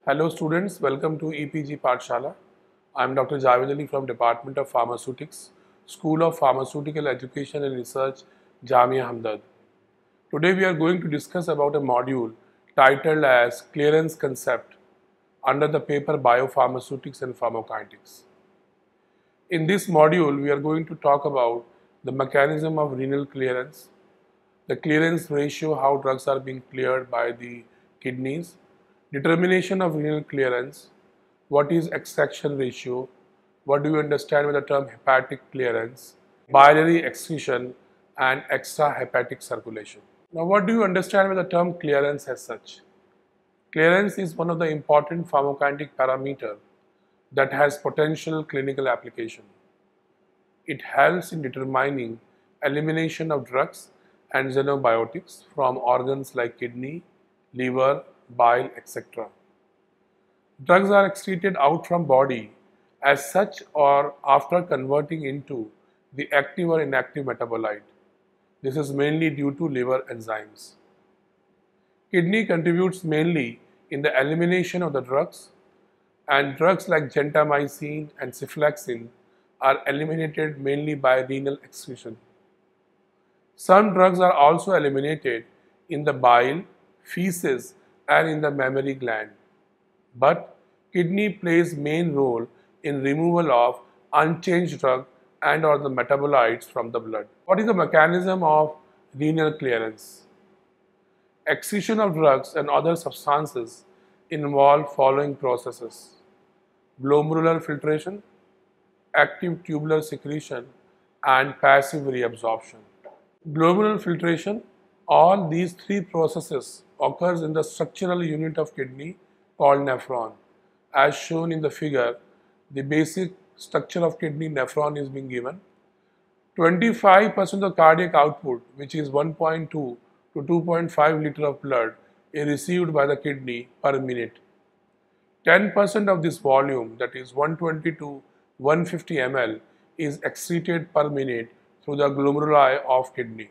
Hello students, welcome to EPG Pathshala. I am Dr. Javed Ali from Department of Pharmaceutics, School of Pharmaceutical Education and Research, Jamia Hamdard. Today we are going to discuss about a module titled as Clearance Concept under the paper Biopharmaceutics and Pharmacokinetics. In this module, we are going to talk about the mechanism of renal clearance, the clearance ratio, how drugs are being cleared by the kidneys, determination of renal clearance, what is extraction ratio, what do you understand by the term hepatic clearance, biliary excretion and extrahepatic circulation. Now what do you understand by the term clearance as such? Clearance is one of the important pharmacokinetic parameters that has potential clinical application. It helps in determining elimination of drugs and xenobiotics from organs like kidney, liver, bile, etc. Drugs are excreted out from body as such or after converting into the active or inactive metabolite. This is mainly due to liver enzymes. Kidney contributes mainly in the elimination of the drugs, and drugs like gentamicin and cenfalexin are eliminated mainly by renal excretion. Some drugs are also eliminated in the bile, feces and in the mammary gland. But kidney plays main role in removal of unchanged drug and or the metabolites from the blood. What is the mechanism of renal clearance? Excretion of drugs and other substances involve following processes: glomerular filtration, active tubular secretion and passive reabsorption. Glomerular filtration, all these three processes occurs in the structural unit of kidney called nephron. As shown in the figure, the basic structure of kidney nephron is being given. 25% of the cardiac output, which is 1.2 to 2.5 liter of blood, is received by the kidney per minute. 10% of this volume, that is 120 to 150 ml, is excreted per minute through the glomeruli of kidney.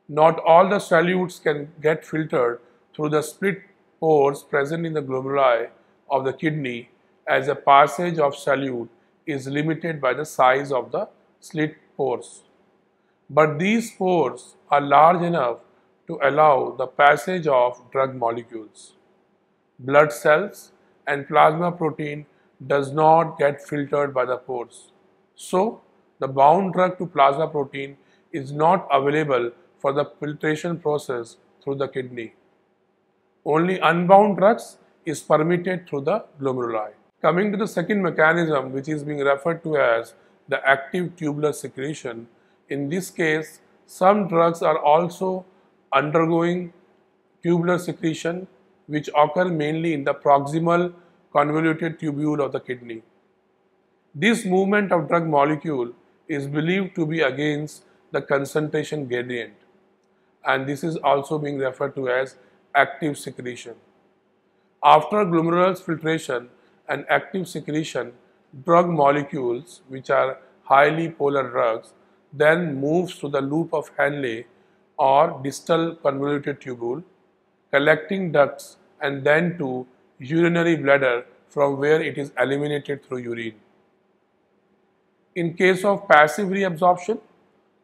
Not all the solutes can get filtered through the split pores present in the glomeruli of the kidney, as the passage of solute is limited by the size of the slit pores. But these pores are large enough to allow the passage of drug molecules. Blood cells and plasma protein does not get filtered by the pores. So, the bound drug to plasma protein is not available for the filtration process through the kidney. Only unbound drugs is permitted through the glomeruli. Coming to the second mechanism, which is being referred to as the active tubular secretion. In this case, some drugs are also undergoing tubular secretion, which occur mainly in the proximal convoluted tubule of the kidney. This movement of drug molecule is believed to be against the concentration gradient, and this is also being referred to as active secretion. After glomerular filtration and active secretion, drug molecules, which are highly polar drugs, then moves through the loop of Henle or distal convoluted tubule, collecting ducts and then to urinary bladder, from where it is eliminated through urine. In case of passive reabsorption,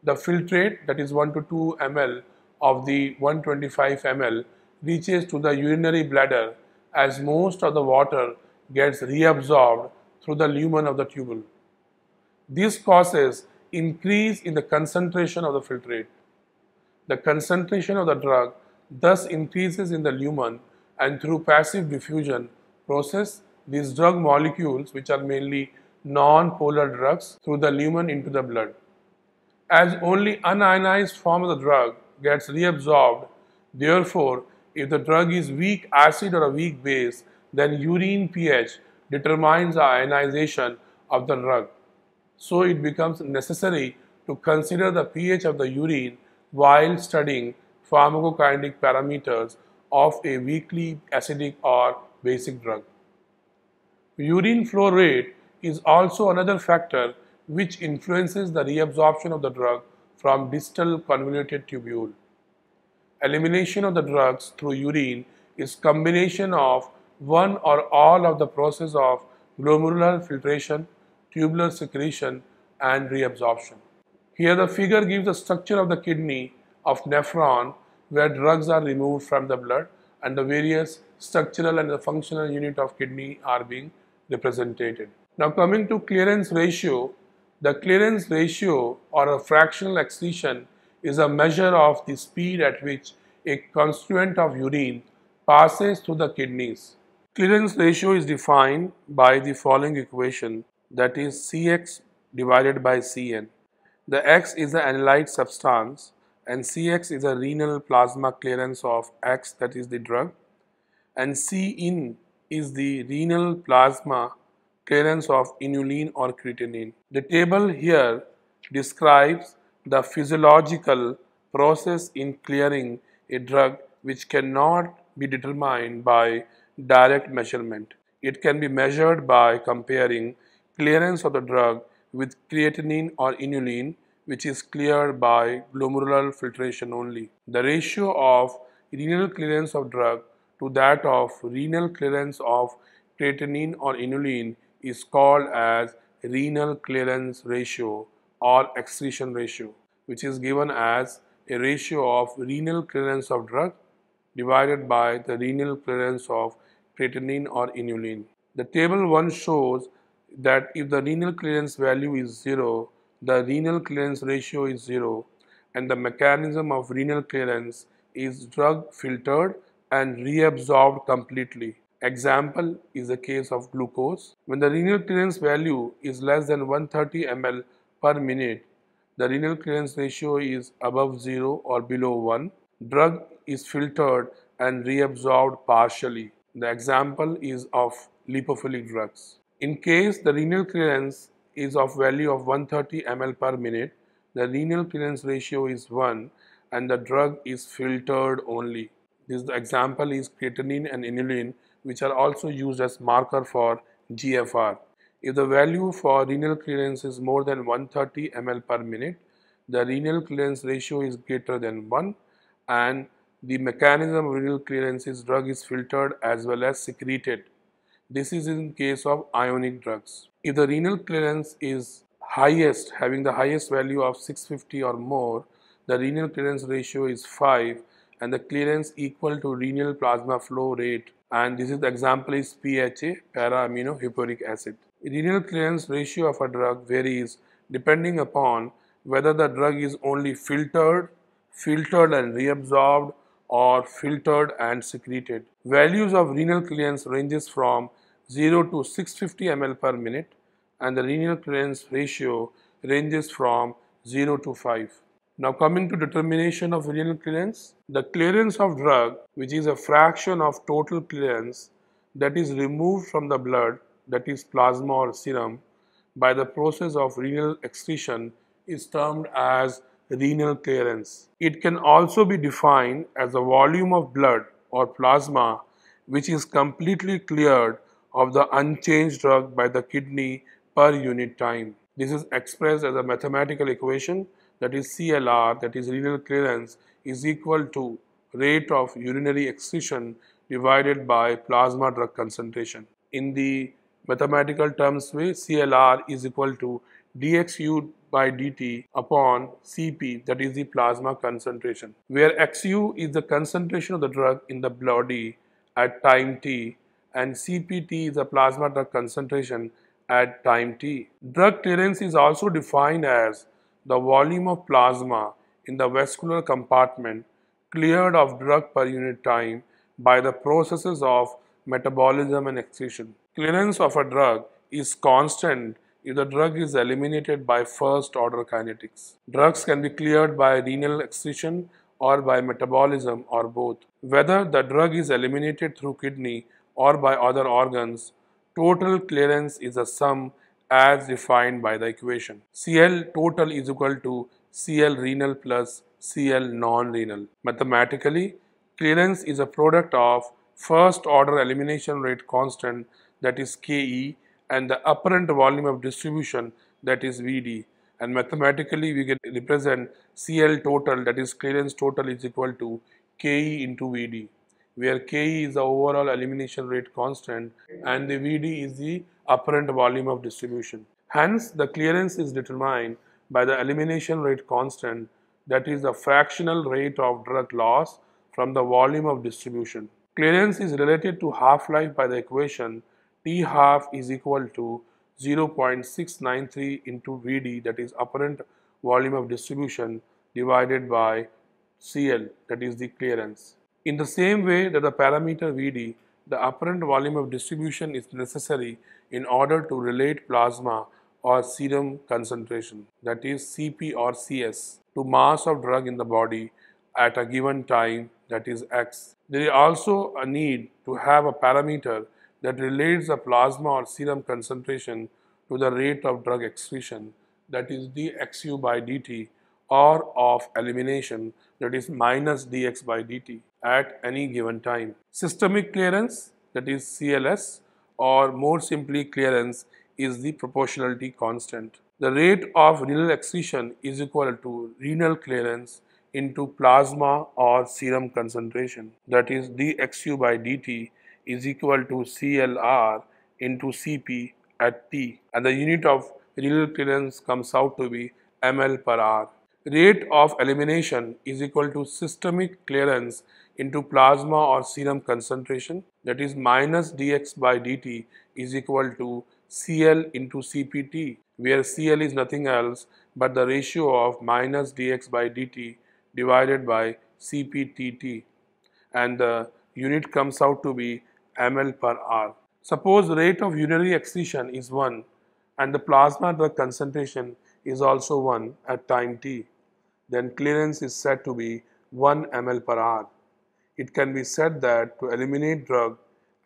the filtrate, that is 1 to 2 ml of the 125 ml, reaches to the urinary bladder, as most of the water gets reabsorbed through the lumen of the tubule. This causes increase in the concentration of the filtrate. The concentration of the drug thus increases in the lumen, and through passive diffusion process, these drug molecules, which are mainly non-polar drugs, through the lumen into the blood. As only unionized form of the drug gets reabsorbed, therefore, if the drug is weak acid or a weak base, then urine pH determines the ionization of the drug. So it becomes necessary to consider the pH of the urine while studying pharmacokinetic parameters of a weakly acidic or basic drug. Urine flow rate is also another factor which influences the reabsorption of the drug from distal convoluted tubule. Elimination of the drugs through urine is combination of one or all of the process of glomerular filtration, tubular secretion, and reabsorption. Here the figure gives the structure of the kidney of nephron where drugs are removed from the blood and the various structural and the functional unit of kidney are being represented. Now coming to clearance ratio, the clearance ratio or a fractional excretion is a measure of the speed at which a constituent of urine passes through the kidneys. Clearance ratio is defined by the following equation, that is Cx divided by Cn. The X is the analyte substance and Cx is the renal plasma clearance of X, that is the drug, and Cin is the renal plasma clearance of inulin or creatinine. The table here describes the physiological process in clearing a drug which cannot be determined by direct measurement. It can be measured by comparing clearance of the drug with creatinine or inulin, which is cleared by glomerular filtration only. The ratio of renal clearance of drug to that of renal clearance of creatinine or inulin is called as renal clearance ratio or excretion ratio, which is given as a ratio of renal clearance of drug divided by the renal clearance of creatinine or inulin. The table 1 shows that if the renal clearance value is 0, the renal clearance ratio is 0, and the mechanism of renal clearance is drug filtered and reabsorbed completely. Example is the case of glucose. When the renal clearance value is less than 130 ml per minute, the renal clearance ratio is above 0 or below 1. Drug is filtered and reabsorbed partially. The example is of lipophilic drugs. In case the renal clearance is of value of 130 ml per minute, the renal clearance ratio is 1 and the drug is filtered only. This example is creatinine and inulin, which are also used as marker for GFR. If the value for renal clearance is more than 130 ml per minute, the renal clearance ratio is greater than 1 and the mechanism of renal clearance is drug is filtered as well as secreted. This is in case of ionic drugs. If the renal clearance is highest, having the highest value of 650 or more, the renal clearance ratio is 5 and the clearance equal to renal plasma flow rate, and this is the example is PHA, para-aminohippuric acid. Renal clearance ratio of a drug varies depending upon whether the drug is only filtered and reabsorbed or filtered and secreted. Values of renal clearance ranges from 0 to 650 ml per minute and the renal clearance ratio ranges from 0 to 5. Now coming to determination of renal clearance, the clearance of drug, which is a fraction of total clearance that is removed from the blood, that is plasma or serum, by the process of renal excretion is termed as renal clearance. It can also be defined as the volume of blood or plasma which is completely cleared of the unchanged drug by the kidney per unit time. This is expressed as a mathematical equation, that is CLR, that is renal clearance, is equal to rate of urinary excretion divided by plasma drug concentration. In the mathematical terms way, CLR is equal to dxu by dt upon Cp, that is the plasma concentration, where xu is the concentration of the drug in the body at time t and Cpt is the plasma drug concentration at time t. Drug clearance is also defined as the volume of plasma in the vascular compartment cleared of drug per unit time by the processes of metabolism and excretion. Clearance of a drug is constant if the drug is eliminated by first order kinetics. Drugs can be cleared by renal excretion or by metabolism or both. Whether the drug is eliminated through kidney or by other organs, total clearance is a sum as defined by the equation. Cl total is equal to Cl renal plus Cl non-renal. Mathematically, clearance is a product of first order elimination rate constant, that is Ke, and the apparent volume of distribution, that is Vd. And mathematically we can represent Cl total, that is clearance total, is equal to Ke into Vd, where Ke is the overall elimination rate constant and the Vd is the apparent volume of distribution. Hence, the clearance is determined by the elimination rate constant, that is the fractional rate of drug loss from the volume of distribution. Clearance is related to half-life by the equation T half is equal to 0.693 into Vd, that is apparent volume of distribution, divided by Cl, that is the clearance. In the same way that the parameter Vd, the apparent volume of distribution, is necessary in order to relate plasma or serum concentration, that is Cp or Cs, to mass of drug in the body at a given time, that is x. There is also a need to have a parameter that relates the plasma or serum concentration to the rate of drug excretion, that is dxu by dt, or of elimination, that is minus dx by dt, at any given time. Systemic clearance, that is CLS, or more simply clearance, is the proportionality constant. The rate of renal excretion is equal to renal clearance into plasma or serum concentration, that is dxu by dt is equal to CLR into Cp at T, and the unit of renal clearance comes out to be ml per hour. Rate of elimination is equal to systemic clearance into plasma or serum concentration, that is minus dx by dt is equal to Cl into Cpt, where Cl is nothing else but the ratio of minus dx by dt divided by Cptt, and the unit comes out to be ml per hour. Suppose rate of urinary excretion is 1 and the plasma drug concentration is also 1 at time t, then clearance is said to be 1 ml per hour. It can be said that to eliminate drug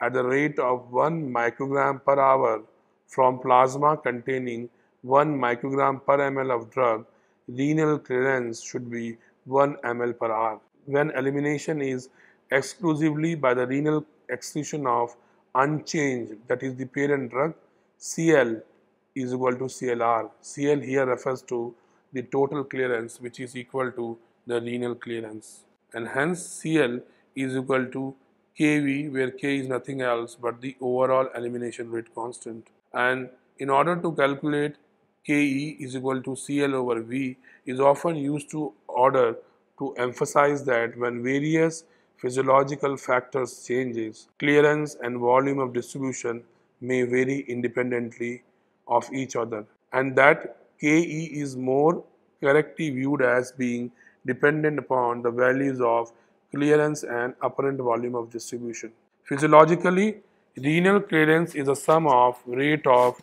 at the rate of 1 microgram per hour from plasma containing 1 microgram per ml of drug, renal clearance should be 1 ml per hour. When elimination is exclusively by the renal excretion of unchanged, that is the parent drug, Cl is equal to CLR. Cl here refers to the total clearance, which is equal to the renal clearance, and hence Cl is equal to Kv, where K is nothing else but the overall elimination rate constant. And in order to calculate Ke is equal to Cl over V is often used to order to emphasize that when various physiological factors changes, clearance and volume of distribution may vary independently of each other, and that Ke is more correctly viewed as being dependent upon the values of clearance and apparent volume of distribution. Physiologically, renal clearance is a sum of rate of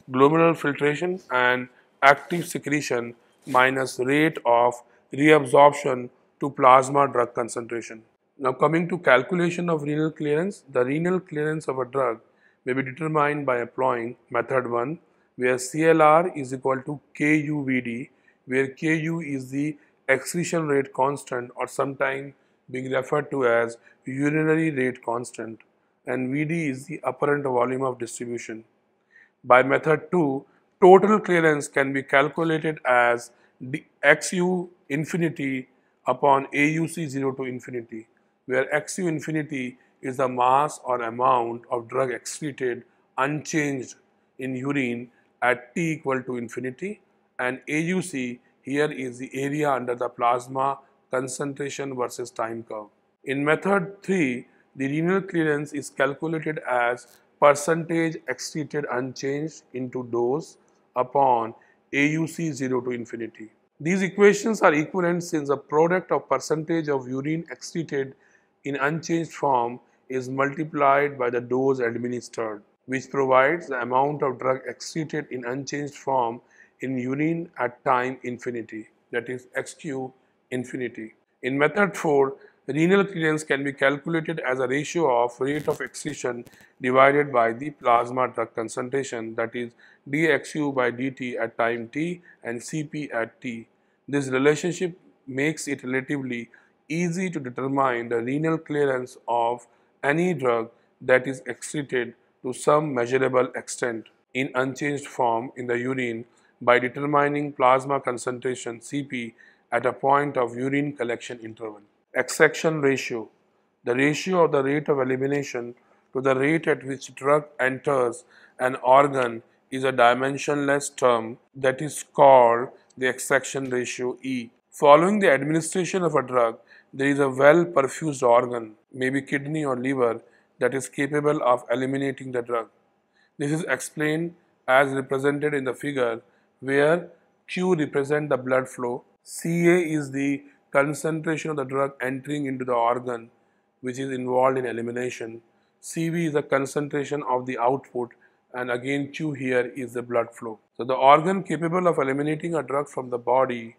glomerular filtration and active secretion minus rate of reabsorption to plasma drug concentration. Now coming to calculation of renal clearance, the renal clearance of a drug may be determined by applying method 1, where CLR is equal to KUVD, where Ku is the excretion rate constant, or sometimes being referred to as urinary rate constant, and Vd is the apparent volume of distribution. By method 2, total clearance can be calculated as xu infinity upon AUC 0 to infinity, where xu infinity is the mass or amount of drug excreted unchanged in urine at t equal to infinity, and AUC here is the area under the plasma concentration versus time curve. In method 3, the renal clearance is calculated as percentage excreted unchanged into dose upon AUC 0 to infinity. These equations are equivalent since the product of percentage of urine excreted in unchanged form is multiplied by the dose administered, which provides the amount of drug excreted in unchanged form in urine at time infinity, that is xq infinity. In method 4, renal clearance can be calculated as a ratio of rate of excretion divided by the plasma drug concentration, that is dxu by dt at time t and Cp at t. This relationship makes it relatively easy to determine the renal clearance of any drug that is excreted to some measurable extent in unchanged form in the urine by determining plasma concentration Cp at a point of urine collection interval. Extraction ratio. The ratio of the rate of elimination to the rate at which drug enters an organ is a dimensionless term that is called the extraction ratio E. Following the administration of a drug, there is a well-perfused organ, maybe kidney or liver, that is capable of eliminating the drug. This is explained as represented in the figure where Q represents the blood flow, Ca is the concentration of the drug entering into the organ which is involved in elimination, Cv is the concentration of the output, and again Q here is the blood flow. So the organ capable of eliminating a drug from the body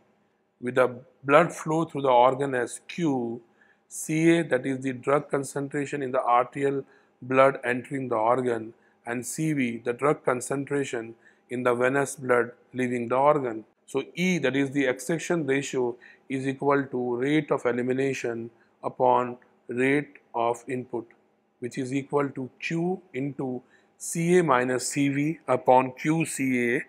with the blood flow through the organ as Q, Ca that is the drug concentration in the arterial blood entering the organ, and Cv the drug concentration in the venous blood leaving the organ. So E that is the extraction ratio is equal to rate of elimination upon rate of input, which is equal to Q into Ca minus Cv upon QCa,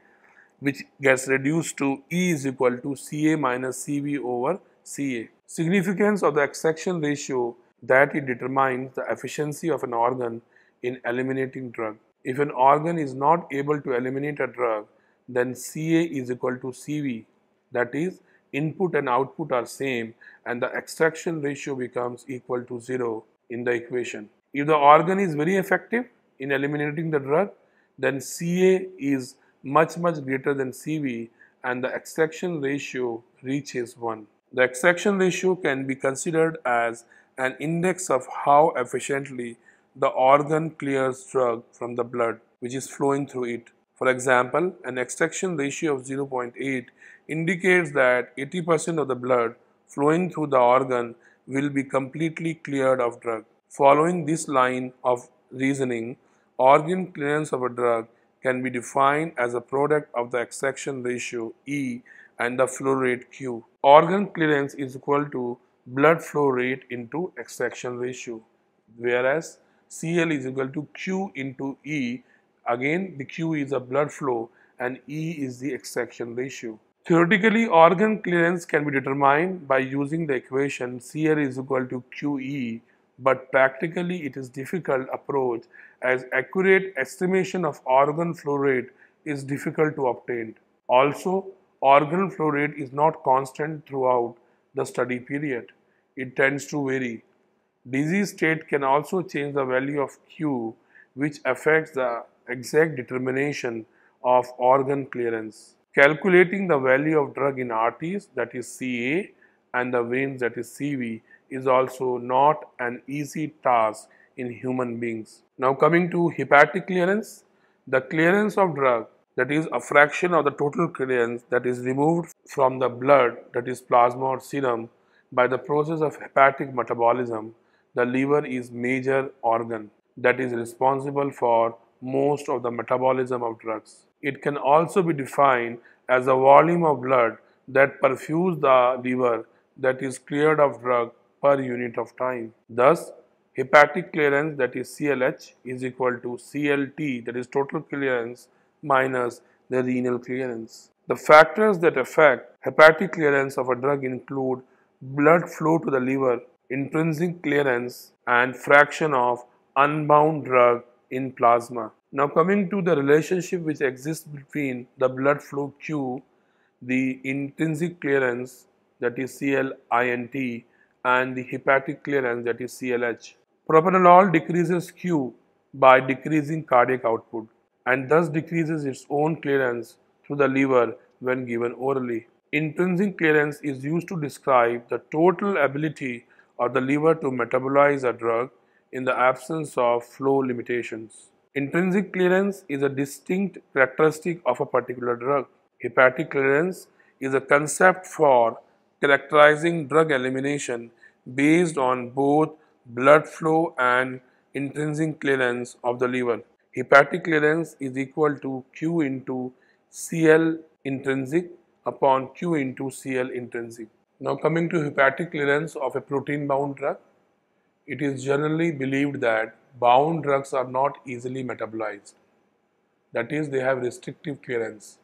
which gets reduced to E is equal to Ca minus Cv over Ca. Significance of the extraction ratio that it determines the efficiency of an organ in eliminating drug. If an organ is not able to eliminate a drug, then Ca is equal to Cv, that is, input and output are same and the extraction ratio becomes equal to 0 in the equation. If the organ is very effective in eliminating the drug, then Ca is much greater than Cv and the extraction ratio reaches 1. The extraction ratio can be considered as an index of how efficiently the organ clears drug from the blood which is flowing through it. For example, an extraction ratio of 0.8 indicates that 80% of the blood flowing through the organ will be completely cleared of drug. Following this line of reasoning, organ clearance of a drug can be defined as a product of the extraction ratio E and the flow rate Q. Organ clearance is equal to blood flow rate into extraction ratio, whereas Cl is equal to Q into E. Again, the Q is a blood flow and E is the extraction ratio. Theoretically, organ clearance can be determined by using the equation Cl is equal to QE, but practically it is difficult approach as accurate estimation of organ flow rate is difficult to obtain. Also, organ flow rate is not constant throughout the study period. It tends to vary. Disease state can also change the value of Q, which affects the exact determination of organ clearance. Calculating the value of drug in arteries, that is Ca, and the veins, that is Cv, is also not an easy task in human beings. Now coming to hepatic clearance, the clearance of drug, that is a fraction of the total clearance that is removed from the blood, that is plasma or serum, by the process of hepatic metabolism. The liver is major organ that is responsible for most of the metabolism of drugs. It can also be defined as the volume of blood that perfuses the liver that is cleared of drug per unit of time. Thus, hepatic clearance, that is CLH, is equal to CLT, that is total clearance, minus the renal clearance. The factors that affect hepatic clearance of a drug include blood flow to the liver, intrinsic clearance, and fraction of unbound drug in plasma. Now coming to the relationship which exists between the blood flow Q, the intrinsic clearance, that is CLINT, and the hepatic clearance, that is CLH. Propranolol decreases Q by decreasing cardiac output and thus decreases its own clearance through the liver when given orally. Intrinsic clearance is used to describe the total ability of the liver to metabolize a drug in the absence of flow limitations. Intrinsic clearance is a distinct characteristic of a particular drug. Hepatic clearance is a concept for characterizing drug elimination based on both blood flow and intrinsic clearance of the liver. Hepatic clearance is equal to Q into Cl intrinsic upon Q into Cl intrinsic. Now coming to hepatic clearance of a protein bound drug, it is generally believed that bound drugs are not easily metabolized. That is, they have restrictive clearance,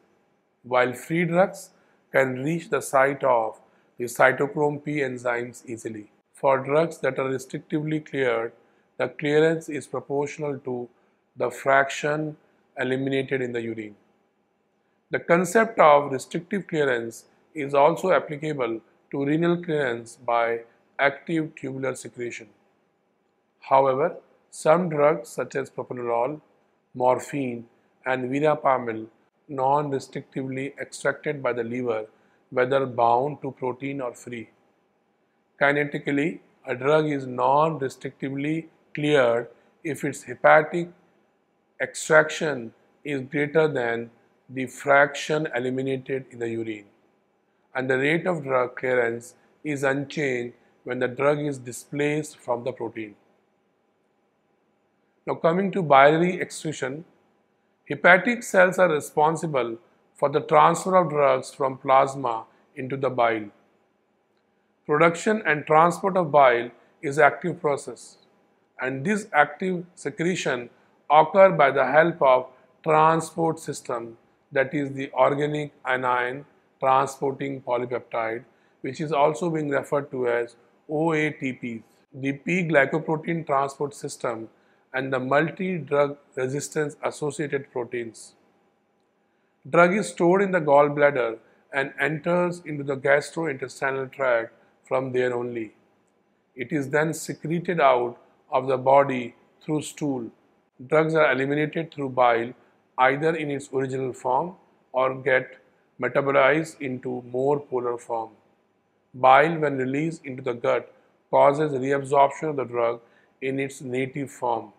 while free drugs can reach the site of the cytochrome P enzymes easily. For drugs that are restrictively cleared, the clearance is proportional to the fraction eliminated in the urine. The concept of restrictive clearance is also applicable to renal clearance by active tubular secretion. However, some drugs such as propranolol, morphine, and verapamil non-restrictively extracted by the liver, whether bound to protein or free. Kinetically, a drug is non-restrictively cleared if its hepatic extraction is greater than the fraction eliminated in the urine, and the rate of drug clearance is unchanged when the drug is displaced from the protein. Now coming to biliary excretion, hepatic cells are responsible for the transfer of drugs from plasma into the bile. Production and transport of bile is an active process, and this active secretion occurs by the help of transport system, that is the organic anion transporting polypeptide, which is also being referred to as OATPs, the P-glycoprotein transport system, and the multi-drug resistance associated proteins. Drug is stored in the gallbladder and enters into the gastrointestinal tract from there only. It is then secreted out of the body through stool. Drugs are eliminated through bile either in its original form or get metabolized into more polar form. Bile, when released into the gut, causes reabsorption of the drug in its native form.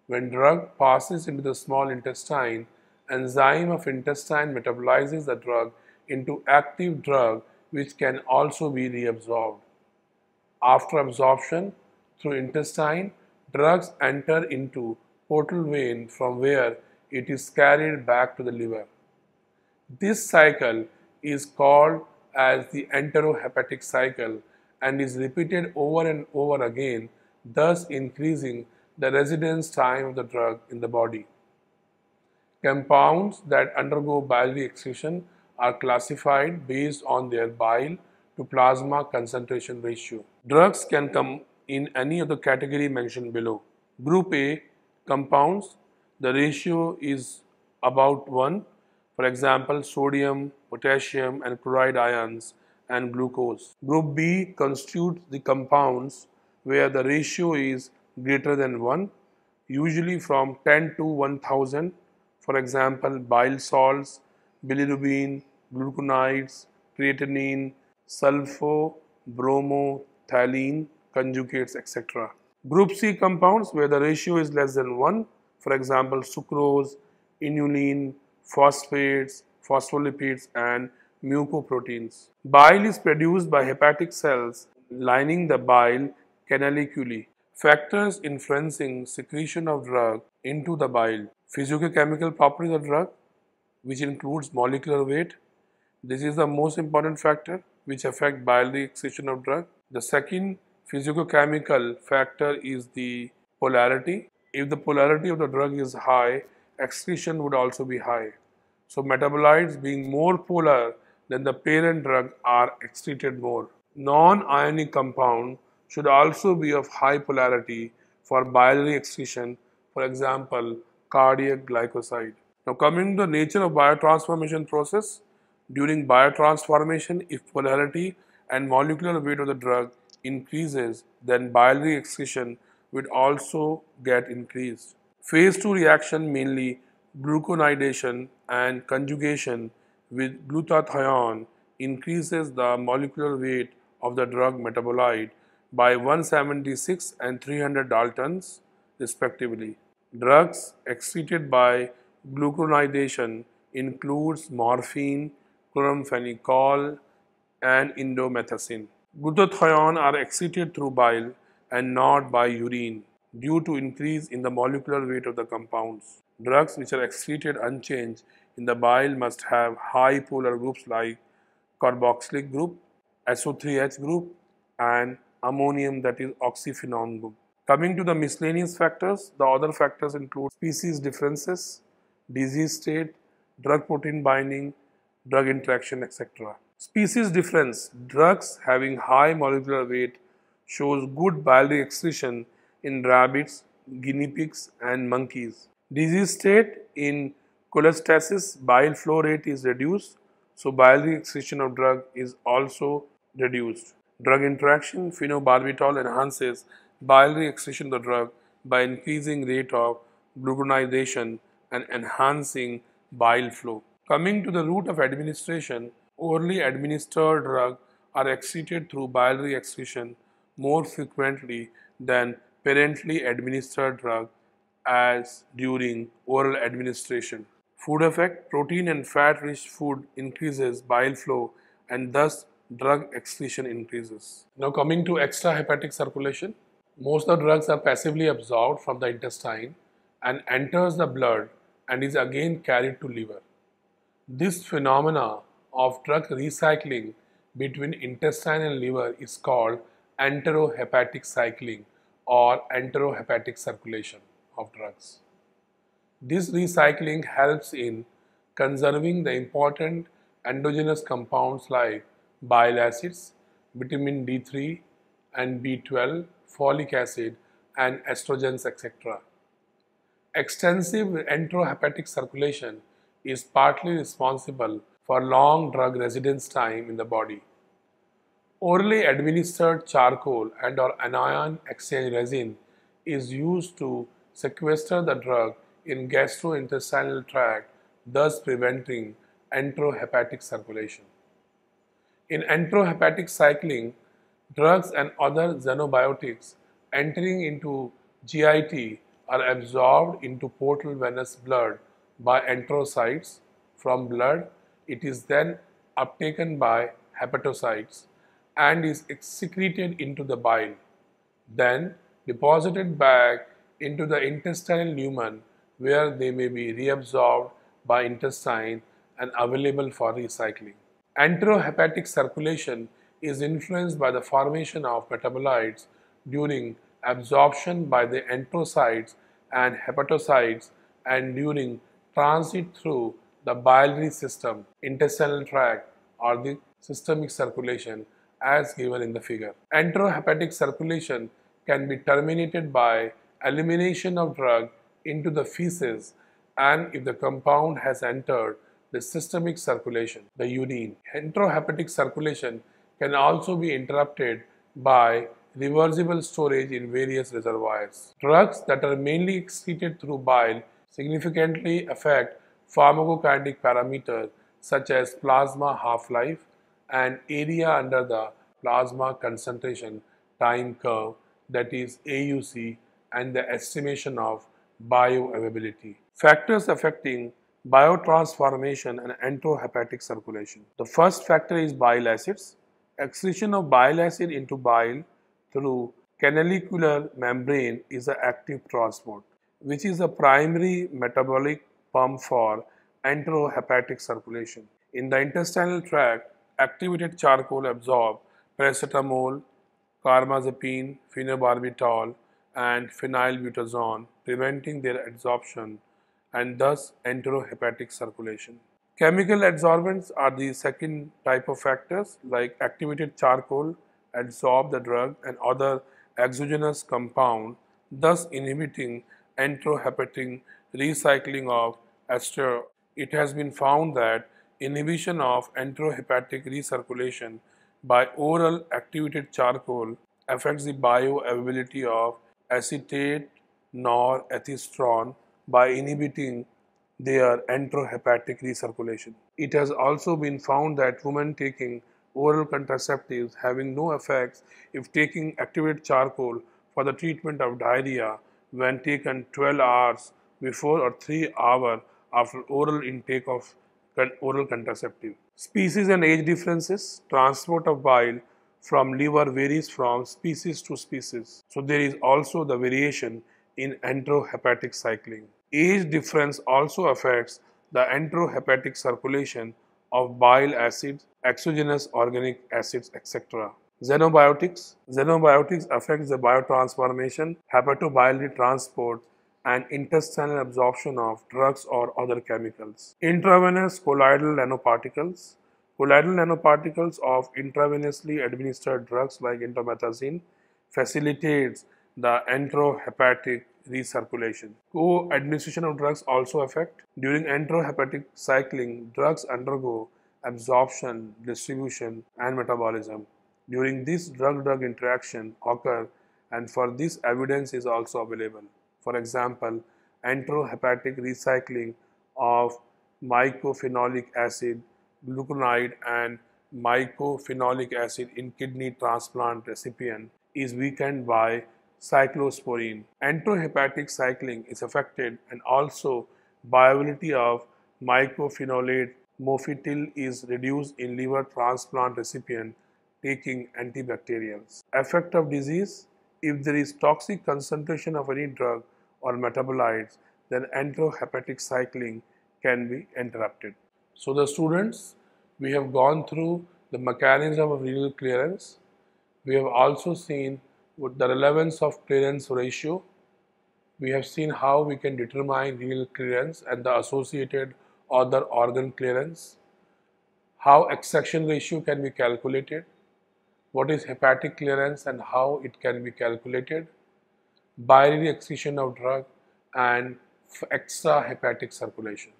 When drug passes into the small intestine, enzyme of intestine metabolizes the drug into active drug, which can also be reabsorbed. After absorption through intestine, drugs enter into portal vein from where it is carried back to the liver. This cycle is called as the enterohepatic cycle and is repeated over and over again, thus increasing the residence time of the drug in the body. Compounds that undergo biliary excretion are classified based on their bile to plasma concentration ratio. Drugs can come in any of the category mentioned below. Group A compounds, the ratio is about 1, for example sodium, potassium and chloride ions and glucose. Group B constitutes the compounds where the ratio is greater than 1, usually from 10 to 1000, for example bile salts, bilirubin, gluconides, creatinine, sulfo, bromo, phthalate, conjugates, etc. Group C compounds where the ratio is less than 1, for example sucrose, inulin, phosphates, phospholipids and mucoproteins. Bile is produced by hepatic cells lining the bile canaliculi. Factors influencing secretion of drug into the bile. Physicochemical properties of drug, which includes molecular weight. This is the most important factor which affects biliary excretion of drug. The second physicochemical factor is the polarity. If the polarity of the drug is high, excretion would also be high. So metabolites being more polar than the parent drug are excreted more. Non-ionic compound should also be of high polarity for biliary excretion, for example cardiac glycoside. Now coming to the nature of biotransformation process, during biotransformation if polarity and molecular weight of the drug increases, then biliary excretion would also get increased. Phase 2 reaction, mainly gluconidation and conjugation with glutathione, increases the molecular weight of the drug metabolite by 176 and 300 Daltons respectively. Drugs excreted by gluconidation includes morphine, chloramphenicol and indomethacin. Glutathione are excreted through bile and not by urine due to increase in the molecular weight of the compounds. Drugs which are excreted unchanged in the bile must have high polar groups like carboxylic group, SO3H group and ammonium, that is oxyphenone group. Coming to the miscellaneous factors, the other factors include species differences, disease state, drug protein binding, drug interaction, etc. Species difference, drugs having high molecular weight shows good biliary excretion in rabbits, guinea pigs, and monkeys. Disease state in cholestasis, bile flow rate is reduced, so biliary excretion of drug is also reduced. Drug interaction, phenobarbital enhances biliary excretion of the drug by increasing rate of glucuronidation and enhancing bile flow. Coming to the route of administration, orally administered drugs are excreted through biliary excretion more frequently than parenterally administered drugs as during oral administration. Food effect, protein and fat rich food increases bile flow and thus drug excretion increases. Now coming to extrahepatic circulation, most of the drugs are passively absorbed from the intestine and enters the blood and is again carried to liver. This phenomena of drug recycling between intestine and liver is called enterohepatic cycling or enterohepatic circulation of drugs. This recycling helps in conserving the important endogenous compounds like bile acids, vitamin D3 and B12, folic acid and estrogens, etc. Extensive enterohepatic circulation is partly responsible for long drug residence time in the body. Orally administered charcoal and or anion exchange resin is used to sequester the drug in gastrointestinal tract, thus preventing enterohepatic circulation. In enterohepatic cycling, drugs and other xenobiotics entering into GIT are absorbed into portal venous blood by enterocytes. From blood, it is then uptaken by hepatocytes and is excreted into the bile, then deposited back into the intestinal lumen where they may be reabsorbed by intestine and available for recycling. Enterohepatic circulation is influenced by the formation of metabolites during absorption by the enterocytes and hepatocytes and during transit through the biliary system, intestinal tract, or the systemic circulation as given in the figure. Enterohepatic circulation can be terminated by elimination of drug into the feces and if the compound has entered the systemic circulation, the urine. Enterohepatic circulation can also be interrupted by reversible storage in various reservoirs. Drugs that are mainly excreted through bile significantly affect pharmacokinetic parameters such as plasma half-life and area under the plasma concentration time curve, that is AUC, and the estimation of bioavailability. Factors affecting biotransformation and enterohepatic circulation. The first factor is bile acids. Excretion of bile acid into bile through canalicular membrane is an active transport, which is a primary metabolic pump for enterohepatic circulation. In the intestinal tract, activated charcoal absorb paracetamol, carbamazepine, phenobarbital, and phenylbutazone, preventing their absorption and thus enterohepatic circulation. Chemical adsorbents are the second type of factors, like activated charcoal absorb the drug and other exogenous compound, thus inhibiting enterohepatic recycling of ester. It has been found that inhibition of enterohepatic recirculation by oral activated charcoal affects the bioavailability of acetate norethistron by inhibiting their enterohepatic recirculation. It has also been found that women taking oral contraceptives having no effects if taking activated charcoal for the treatment of diarrhea when taken 12 hours before or 3 hours after oral intake of oral contraceptive. Species and age differences. Transport of bile from liver varies from species to species. So there is also the variation in enterohepatic cycling. Age difference also affects the enterohepatic circulation of bile acids, exogenous organic acids, etc. Xenobiotics. Xenobiotics affects the biotransformation, hepatobiliary transport, and intestinal absorption of drugs or other chemicals. Intravenous colloidal nanoparticles. Colloidal nanoparticles of intravenously administered drugs like indomethacin facilitates the enterohepatic recirculation. Co-administration of drugs also affect. During enterohepatic cycling, drugs undergo absorption, distribution, and metabolism. During this drug-drug interaction occur, and for this evidence is also available. For example, enterohepatic recycling of mycophenolic acid, gluconide, and mycophenolic acid in kidney transplant recipient is weakened by cyclosporine. Enterohepatic cycling is affected, and also viability of mycophenolate mofetil is reduced in liver transplant recipient taking antibacterials. Effect of disease: if there is toxic concentration of any drug or metabolites, then enterohepatic cycling can be interrupted. So the students, we have gone through the mechanism of renal clearance. We have also seen the relevance of clearance ratio. We have seen how we can determine renal clearance and the associated other organ clearance, how extraction ratio can be calculated, what is hepatic clearance and how it can be calculated, biliary excretion of drug, and extrahepatic circulation.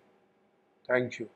Thank you.